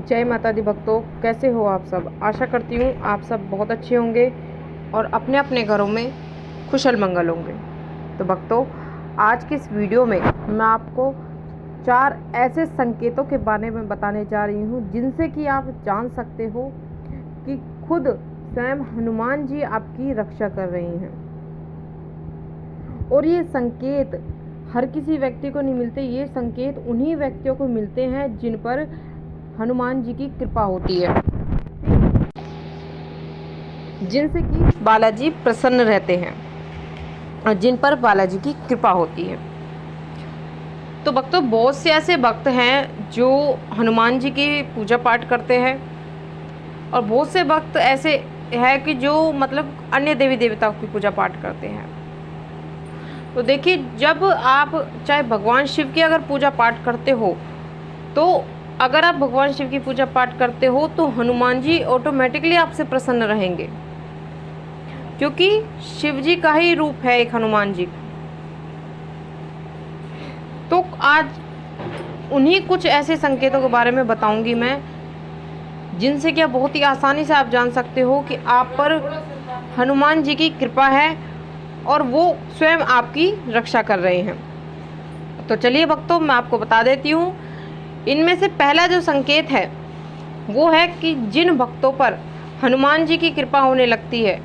जय माता दी भक्तों, कैसे हो आप सब। आशा करती हूँ आप सब बहुत अच्छे होंगे और अपने अपने घरों में कुशल मंगल होंगे। तो भक्तों, आज की इस वीडियो में मैं आपको 4 ऐसे संकेतों के बारे में बताने जा रही हूँ जिनसे कि आप जान सकते हो कि खुद स्वयं हनुमान जी आपकी रक्षा कर रहे हैं। और ये संकेत हर किसी व्यक्ति को नहीं मिलते, ये संकेत उन्हीं व्यक्तियों को मिलते हैं जिन पर हनुमान जी की कृपा होती है, जिनसे कि बालाजी प्रसन्न रहते हैं और जिन पर बालाजी की कृपा होती है। तो भक्तों, बहुत से ऐसे भक्त हैं जो हनुमान जी की पूजा पाठ करते हैं और बहुत से भक्त ऐसे हैं कि जो मतलब अन्य देवी देवताओं की पूजा पाठ करते हैं। तो देखिए, जब आप चाहे भगवान शिव की अगर पूजा पाठ करते हो, तो अगर आप भगवान शिव की पूजा पाठ करते हो तो हनुमान जी ऑटोमेटिकली आपसे प्रसन्न रहेंगे, क्योंकि शिव जी का ही रूप है एक हनुमान जी। तो आज उन्हीं कुछ ऐसे संकेतों के बारे में बताऊंगी मैं, जिनसे क्या बहुत ही आसानी से आप जान सकते हो कि आप पर हनुमान जी की कृपा है और वो स्वयं आपकी रक्षा कर रहे हैं। तो चलिए भक्तों, मैं आपको बता देती हूँ। इनमें से पहला जो संकेत है वो है कि जिन भक्तों पर हनुमान जी की कृपा होने लगती है,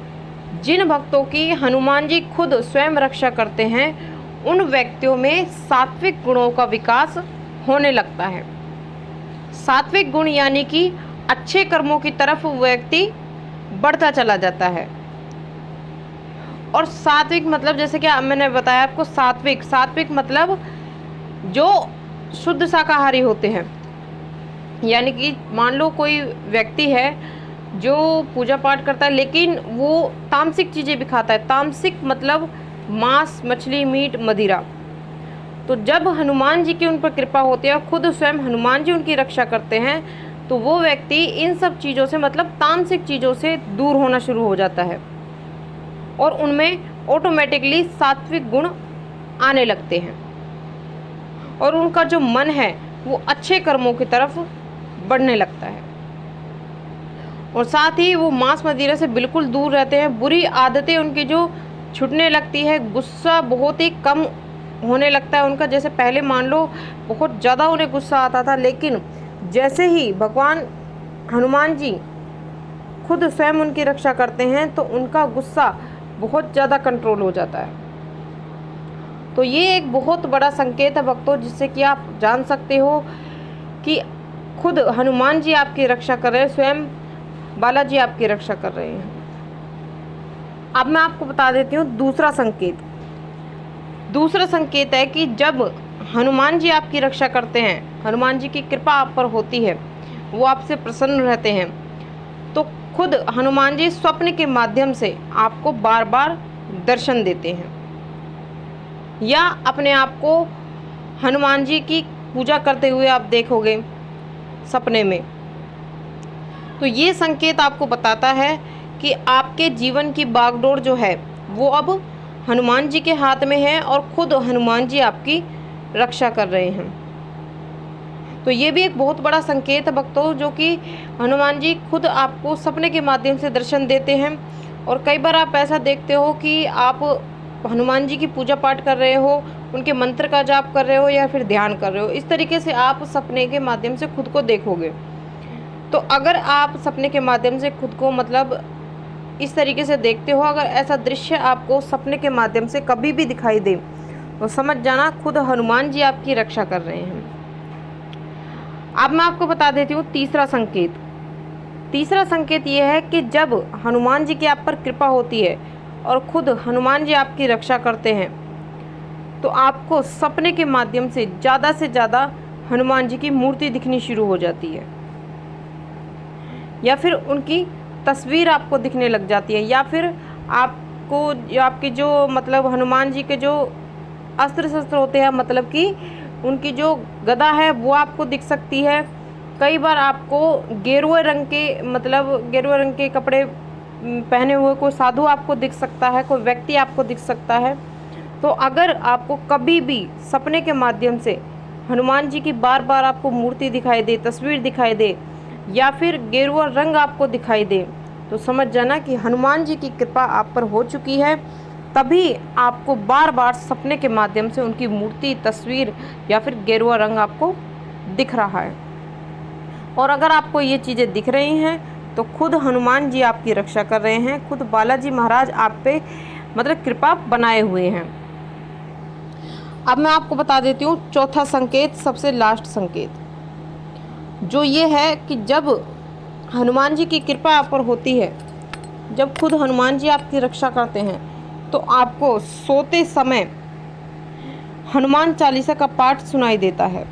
जिन भक्तों की हनुमान जी खुद स्वयं रक्षा करते हैं, उन व्यक्तियों में सात्विक गुणों का विकास होने लगता है। सात्विक गुण यानी कि अच्छे कर्मों की तरफ व्यक्ति बढ़ता चला जाता है। और सात्विक मतलब, जैसे कि मैंने बताया आपको, सात्विक मतलब जो शुद्ध शाकाहारी होते हैं। यानी कि मान लो कोई व्यक्ति है जो पूजा पाठ करता है लेकिन वो तामसिक चीज़ें भी खाता है। तामसिक मतलब मांस, मछली, मीट, मदिरा। तो जब हनुमान जी की उन पर कृपा होती है और खुद स्वयं हनुमान जी उनकी रक्षा करते हैं, तो वो व्यक्ति इन सब चीज़ों से, मतलब तामसिक चीज़ों से दूर होना शुरू हो जाता है और उनमें ऑटोमेटिकली सात्विक गुण आने लगते हैं और उनका जो मन है वो अच्छे कर्मों की तरफ बढ़ने लगता है। और साथ ही वो मांस मदिरा से बिल्कुल दूर रहते हैं। बुरी आदतें उनकी जो छूटने लगती है, गुस्सा बहुत ही कम होने लगता है उनका। जैसे पहले मान लो बहुत ज़्यादा उन्हें गुस्सा आता था, लेकिन जैसे ही भगवान हनुमान जी खुद स्वयं उनकी रक्षा करते हैं तो उनका गुस्सा बहुत ज़्यादा कंट्रोल हो जाता है। तो ये एक बहुत बड़ा संकेत है भक्तों, जिससे कि आप जान सकते हो कि खुद हनुमान जी आपकी रक्षा कर रहे हैं, स्वयं बालाजी आपकी रक्षा कर रहे हैं। अब मैं आपको बता देती हूँ दूसरा संकेत है कि जब हनुमान जी आपकी रक्षा करते हैं, हनुमान जी की कृपा आप पर होती है, वो आपसे प्रसन्न रहते हैं, तो खुद हनुमान जी स्वप्न के माध्यम से आपको बार बार दर्शन देते हैं, या अपने आप को हनुमान जी की पूजा करते हुए आप देखोगे सपने में। तो ये संकेत आपको बताता है कि आपके जीवन की बागडोर जो है वो अब हनुमान जी के हाथ में है और खुद हनुमान जी आपकी रक्षा कर रहे हैं। तो ये भी एक बहुत बड़ा संकेत है भक्तों, जो कि हनुमान जी खुद आपको सपने के माध्यम से दर्शन देते हैं। और कई बार आप ऐसा देखते हो कि आप हनुमान जी की पूजा पाठ कर रहे हो, उनके मंत्र का जाप कर रहे हो या फिर ध्यान कर रहे हो, इस तरीके से आप सपने के माध्यम से खुद को देखोगे। तो अगर आप सपने के माध्यम से खुद को मतलब इस तरीके से देखते हो, अगर ऐसा दृश्य आपको सपने के माध्यम से कभी भी दिखाई दे, तो समझ जाना खुद हनुमान जी आपकी रक्षा कर रहे हैं। अब मैं आपको बता देती हूँ तीसरा संकेत ये है कि जब हनुमान जी की आप पर कृपा होती है और खुद हनुमान जी आपकी रक्षा करते हैं, तो आपको सपने के माध्यम से ज़्यादा हनुमान जी की मूर्ति दिखनी शुरू हो जाती है, या फिर उनकी तस्वीर आपको दिखने लग जाती है, या फिर आपको आपके जो मतलब हनुमान जी के जो अस्त्र शस्त्र होते हैं, मतलब कि उनकी जो गदा है वो आपको दिख सकती है। कई बार आपको गेरुए रंग के कपड़े पहने हुए कोई साधु आपको दिख सकता है, कोई व्यक्ति आपको दिख सकता है। तो अगर आपको कभी भी सपने के माध्यम से हनुमान जी की बार बार आपको मूर्ति दिखाई दे, तस्वीर दिखाई दे, या फिर गेरुआ रंग आपको दिखाई दे तो समझ जाना कि हनुमान जी की कृपा आप पर हो चुकी है। तभी आपको बार बार सपने के माध्यम से उनकी मूर्ति, तस्वीर या फिर गेरुआ रंग आपको दिख रहा है। और अगर आपको ये चीज़ें दिख रही हैं तो खुद हनुमान जी आपकी रक्षा कर रहे हैं, खुद बालाजी महाराज आप पे मतलब कृपा बनाए हुए हैं। अब मैं आपको बता देती हूँ चौथा संकेत, सबसे लास्ट संकेत, जो ये है कि जब हनुमान जी की कृपा आप पर होती है, जब खुद हनुमान जी आपकी रक्षा करते हैं, तो आपको सोते समय हनुमान चालीसा का पाठ सुनाई देता है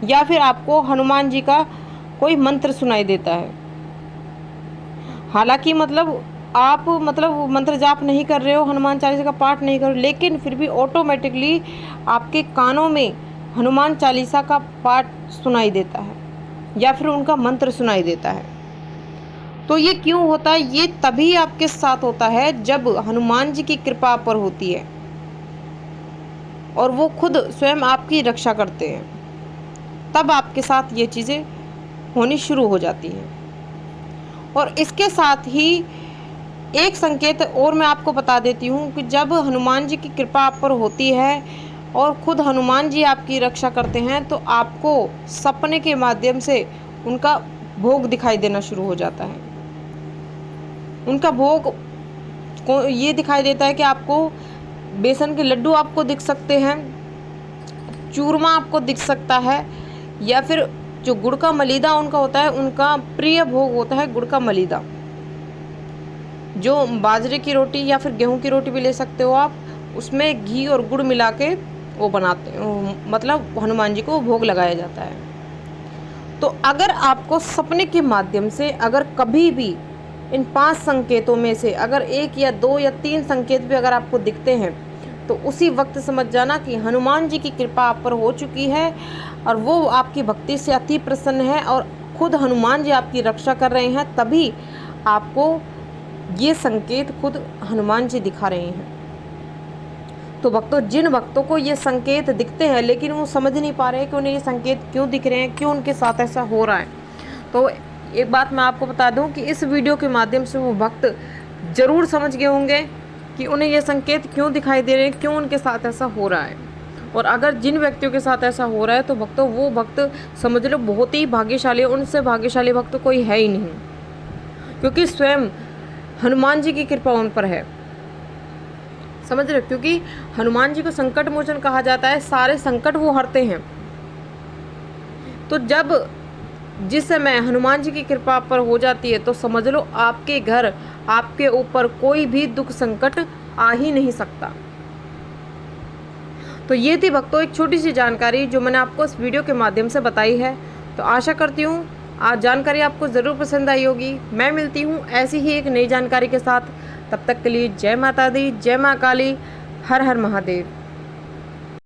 या फिर आपको हनुमान जी का कोई मंत्र सुनाई देता है। हालांकि आप मंत्र जाप नहीं कर रहे हो, हनुमान चालीसा का पाठ नहीं कर रहे हो, लेकिन फिर भी ऑटोमेटिकली आपके कानों में हनुमान चालीसा का पाठ सुनाई देता है या फिर उनका मंत्र सुनाई देता है। तो ये क्यों होता है? ये तभी आपके साथ होता है जब हनुमान जी की कृपा आप पर होती है और वो खुद स्वयं आपकी रक्षा करते हैं, तब आपके साथ ये चीज़ें होनी शुरू हो जाती हैं। और इसके साथ ही एक संकेत और मैं आपको बता देती हूँ कि जब हनुमान जी की कृपा आप पर होती है और खुद हनुमान जी आपकी रक्षा करते हैं, तो आपको सपने के माध्यम से उनका भोग दिखाई देना शुरू हो जाता है। उनका भोग को ये दिखाई देता है कि आपको बेसन के लड्डू आपको दिख सकते हैं, चूरमा आपको दिख सकता है, या फिर जो गुड़ का मलीदा उनका होता है, उनका प्रिय भोग होता है गुड़ का मलीदा, जो बाजरे की रोटी या फिर गेहूं की रोटी भी ले सकते हो आप, उसमें घी और गुड़ मिला के वो बनाते हैं, हनुमान जी को भोग लगाया जाता है। तो अगर आपको सपने के माध्यम से अगर कभी भी इन 5 संकेतों में से अगर 1 या 2 या 3 संकेत भी अगर आपको दिखते हैं, तो उसी वक्त समझ जाना कि हनुमान जी की कृपा आप पर हो चुकी है और वो आपकी भक्ति से अति प्रसन्न है और खुद हनुमान जी आपकी रक्षा कर रहे हैं। तभी आपको ये संकेत खुद हनुमान जी दिखा रहे हैं। तो भक्तों, जिन भक्तों को ये संकेत दिखते हैं लेकिन वो समझ नहीं पा रहे कि उन्हें ये संकेत क्यों दिख रहे हैं, क्यों उनके साथ ऐसा हो रहा है, तो एक बात मैं आपको बता दूं कि इस वीडियो के माध्यम से वो भक्त ज़रूर समझ गए होंगे कि उन्हें ये संकेत क्यों दिखाई दे रहे हैं, क्यों उनके साथ ऐसा हो रहा है। और अगर जिन व्यक्तियों के साथ ऐसा हो रहा है तो भक्तों, वो भक्त समझ लो बहुत ही भाग्यशाली है, उनसे भाग्यशाली भक्त कोई है ही नहीं, क्योंकि स्वयं हनुमान जी की कृपा उन पर है। समझ रहे हो? क्योंकि हनुमान जी को संकट मोचन कहा जाता है, सारे संकट वो हरते हैं। तो जिस समय हनुमान जी की कृपा पर हो जाती है तो समझ लो आपके घर, आपके ऊपर कोई भी दुख संकट आ ही नहीं सकता। तो ये थी भक्तों एक छोटी सी जानकारी जो मैंने आपको इस वीडियो के माध्यम से बताई है। तो आशा करती हूँ आज जानकारी आपको ज़रूर पसंद आई होगी। मैं मिलती हूँ ऐसी ही एक नई जानकारी के साथ। तब तक के लिए जय माता दी, जय माँ काली, हर हर महादेव।